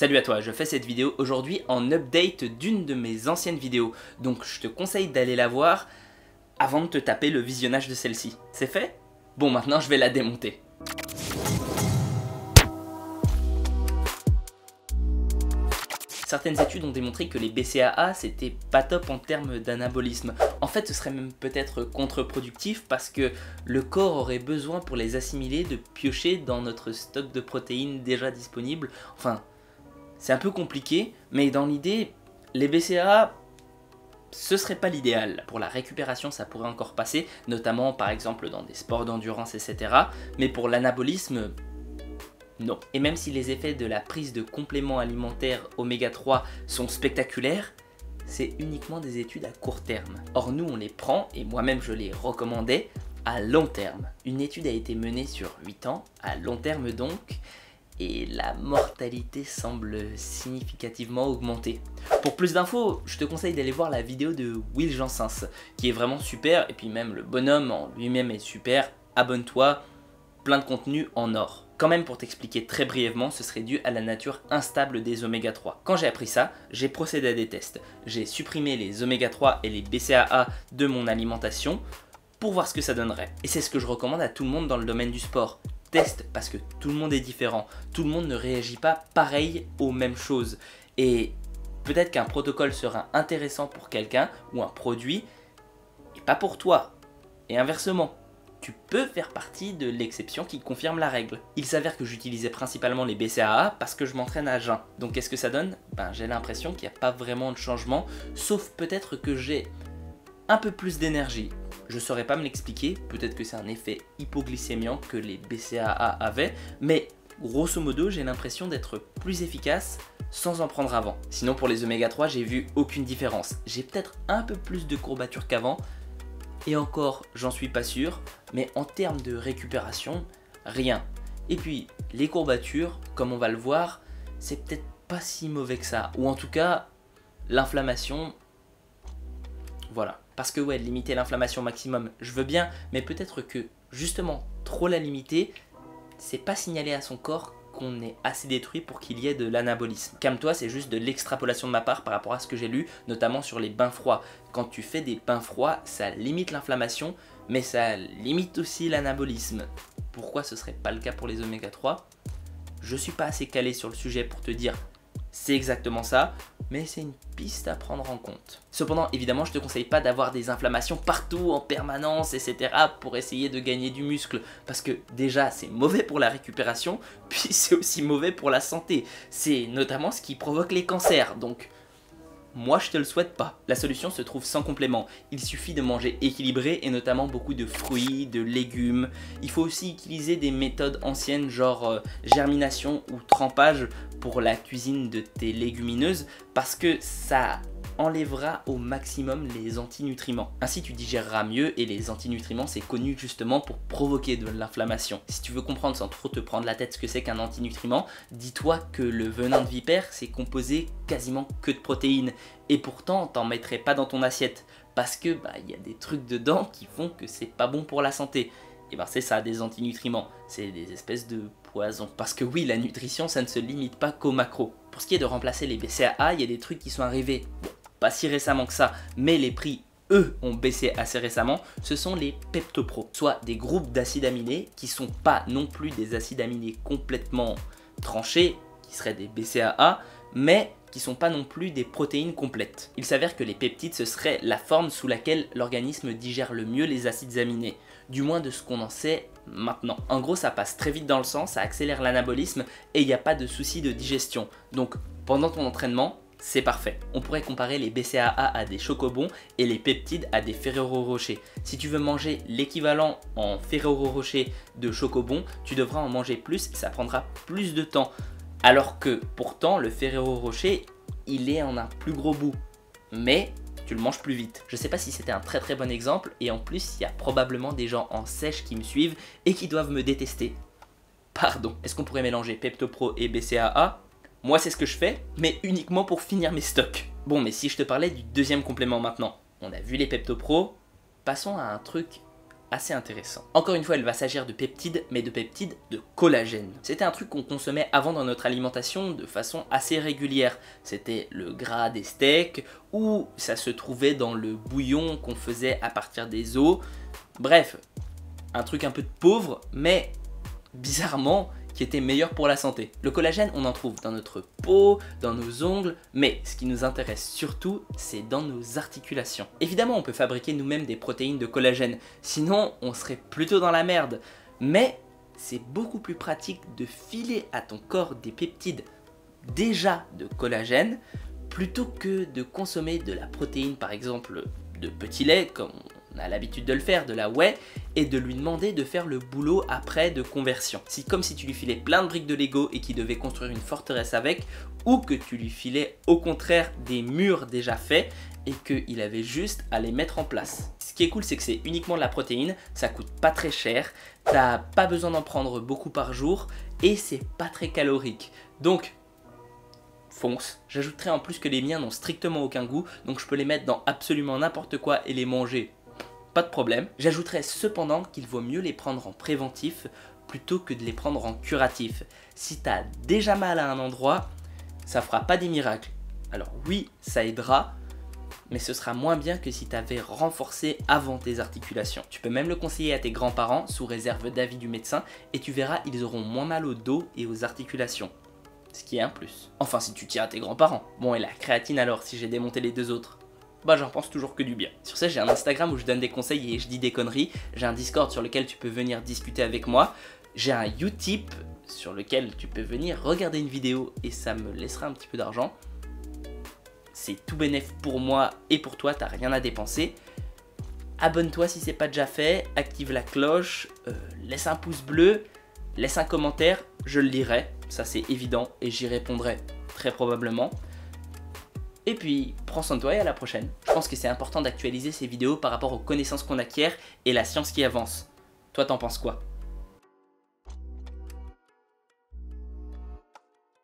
Salut à toi, je fais cette vidéo aujourd'hui en update d'une de mes anciennes vidéos, donc je te conseille d'aller la voir avant de te taper le visionnage de celle-ci. C'est fait? Bon, maintenant je vais la démonter. Certaines études ont démontré que les BCAA c'était pas top en termes d'anabolisme. En fait, ce serait même peut-être contre-productif parce que le corps aurait besoin pour les assimiler de piocher dans notre stock de protéines déjà disponible. Enfin, c'est un peu compliqué, mais dans l'idée, les BCAA, ce serait pas l'idéal. Pour la récupération, ça pourrait encore passer, notamment par exemple dans des sports d'endurance, etc. Mais pour l'anabolisme, non. Et même si les effets de la prise de compléments alimentaires oméga 3 sont spectaculaires, c'est uniquement des études à court terme. Or nous on les prend, et moi-même je les recommandais, à long terme. Une étude a été menée sur 8 ans, à long terme donc, et la mortalité semble significativement augmenter. Pour plus d'infos, je te conseille d'aller voir la vidéo de Will Jansens, qui est vraiment super, et puis même le bonhomme en lui-même est super, abonne-toi, plein de contenu en or. Quand même, pour t'expliquer très brièvement, ce serait dû à la nature instable des oméga 3. Quand j'ai appris ça, j'ai procédé à des tests. J'ai supprimé les oméga 3 et les BCAA de mon alimentation pour voir ce que ça donnerait. Et c'est ce que je recommande à tout le monde dans le domaine du sport. Teste parce que tout le monde est différent. Tout le monde ne réagit pas pareil aux mêmes choses. Et peut-être qu'un protocole sera intéressant pour quelqu'un ou un produit et pas pour toi. Et inversement. Tu peux faire partie de l'exception qui confirme la règle. Il s'avère que j'utilisais principalement les BCAA parce que je m'entraîne à jeun. Donc qu'est-ce que ça donne? J'ai l'impression qu'il n'y a pas vraiment de changement, sauf peut-être que j'ai un peu plus d'énergie. Je saurais pas me l'expliquer, peut-être que c'est un effet hypoglycémiant que les BCAA avaient, mais grosso modo j'ai l'impression d'être plus efficace sans en prendre avant. Sinon pour les oméga 3 j'ai vu aucune différence. J'ai peut-être un peu plus de courbatures qu'avant, et encore, j'en suis pas sûr, mais en termes de récupération, rien. Et puis, les courbatures, comme on va le voir, c'est peut-être pas si mauvais que ça. Ou en tout cas, l'inflammation, voilà. Parce que ouais, limiter l'inflammation maximum, je veux bien, mais peut-être que justement, trop la limiter, c'est pas signaler à son corps qu'on est assez détruit pour qu'il y ait de l'anabolisme. Calme-toi, c'est juste de l'extrapolation de ma part par rapport à ce que j'ai lu, notamment sur les bains froids. Quand tu fais des bains froids, ça limite l'inflammation, mais ça limite aussi l'anabolisme. Pourquoi ce serait pas le cas pour les oméga 3? Je suis pas assez calé sur le sujet pour te dire c'est exactement ça, mais c'est une piste à prendre en compte. Cependant, évidemment, je te conseille pas d'avoir des inflammations partout, en permanence, etc. pour essayer de gagner du muscle. Parce que déjà, c'est mauvais pour la récupération, puis c'est aussi mauvais pour la santé. C'est notamment ce qui provoque les cancers, donc moi je te le souhaite pas. La solution se trouve sans complément. Il suffit de manger équilibré et notamment beaucoup de fruits, de légumes. Il faut aussi utiliser des méthodes anciennes genre germination ou trempage pour la cuisine de tes légumineuses parce que ça enlèvera au maximum les antinutriments. Ainsi tu digéreras mieux et les antinutriments c'est connu justement pour provoquer de l'inflammation. Si tu veux comprendre sans trop te prendre la tête ce que c'est qu'un antinutriment, dis-toi que le venin de vipère c'est composé quasiment que de protéines et pourtant t'en mettrais pas dans ton assiette parce que y a des trucs dedans qui font que c'est pas bon pour la santé. Et c'est ça des antinutriments, c'est des espèces de poisons. Parce que oui, la nutrition ça ne se limite pas qu'aux macros. Pour ce qui est de remplacer les BCAA, il y a des trucs qui sont arrivés, bon, pas si récemment que ça, mais les prix, eux, ont baissé assez récemment, ce sont les PeptoPro, soit des groupes d'acides aminés qui sont pas non plus des acides aminés complètement tranchés, qui seraient des BCAA, mais qui sont pas non plus des protéines complètes. Il s'avère que les peptides, ce serait la forme sous laquelle l'organisme digère le mieux les acides aminés, du moins de ce qu'on en sait maintenant. En gros, ça passe très vite dans le sang, ça accélère l'anabolisme et il n'y a pas de souci de digestion. Donc, pendant ton entraînement, c'est parfait. On pourrait comparer les BCAA à des chocobons et les peptides à des Ferrero Rocher. Si tu veux manger l'équivalent en Ferrero Rocher de chocobon, tu devras en manger plus et ça prendra plus de temps. Alors que pourtant, le Ferrero Rocher, il est en un plus gros bout. Mais tu le manges plus vite. Je sais pas si c'était un très bon exemple et en plus, il y a probablement des gens en sèche qui me suivent et qui doivent me détester. Pardon. Est-ce qu'on pourrait mélanger PeptoPro et BCAA? Moi c'est ce que je fais, mais uniquement pour finir mes stocks. Bon, mais si je te parlais du deuxième complément maintenant. On a vu les PeptoPro, passons à un truc assez intéressant. Encore une fois, il va s'agir de peptides, mais de peptides de collagène. C'était un truc qu'on consommait avant dans notre alimentation de façon assez régulière. C'était le gras des steaks, ou ça se trouvait dans le bouillon qu'on faisait à partir des os. Bref, un truc un peu de pauvre, mais bizarrement qui était meilleur pour la santé. Le collagène, on en trouve dans notre peau, dans nos ongles, mais ce qui nous intéresse surtout, c'est dans nos articulations. Évidemment, on peut fabriquer nous-mêmes des protéines de collagène, sinon on serait plutôt dans la merde. Mais c'est beaucoup plus pratique de filer à ton corps des peptides déjà de collagène, plutôt que de consommer de la protéine, par exemple de petit lait, comme on a l'habitude de le faire, de la whey, et de lui demander de faire le boulot après de conversion. C'est comme si tu lui filais plein de briques de Lego et qu'il devait construire une forteresse avec, ou que tu lui filais au contraire des murs déjà faits et qu'il avait juste à les mettre en place. Ce qui est cool, c'est que c'est uniquement de la protéine, ça coûte pas très cher, t'as pas besoin d'en prendre beaucoup par jour et c'est pas très calorique. Donc fonce. J'ajouterai en plus que les miens n'ont strictement aucun goût, donc je peux les mettre dans absolument n'importe quoi et les manger, pas de problème. J'ajouterai cependant qu'il vaut mieux les prendre en préventif plutôt que de les prendre en curatif. Si t'as déjà mal à un endroit, ça fera pas des miracles. Alors oui, ça aidera, mais ce sera moins bien que si t'avais renforcé avant tes articulations. Tu peux même le conseiller à tes grands-parents sous réserve d'avis du médecin et tu verras, ils auront moins mal au dos et aux articulations. Ce qui est un plus. Enfin, si tu tiens à tes grands-parents. Bon, et la créatine alors, si j'ai démonté les deux autres? Bah, j'en pense toujours que du bien. Sur ça, j'ai un Instagram où je donne des conseils et je dis des conneries. J'ai un Discord sur lequel tu peux venir discuter avec moi. J'ai un Utip sur lequel tu peux venir regarder une vidéo et ça me laissera un petit peu d'argent. C'est tout bénef pour moi et pour toi, t'as rien à dépenser. Abonne-toi si c'est pas déjà fait, active la cloche, laisse un pouce bleu, laisse un commentaire, je le lirai, ça c'est évident et j'y répondrai très probablement. Et puis, prends soin de toi et à la prochaine. Je pense que c'est important d'actualiser ces vidéos par rapport aux connaissances qu'on acquiert et la science qui avance. Toi, t'en penses quoi ?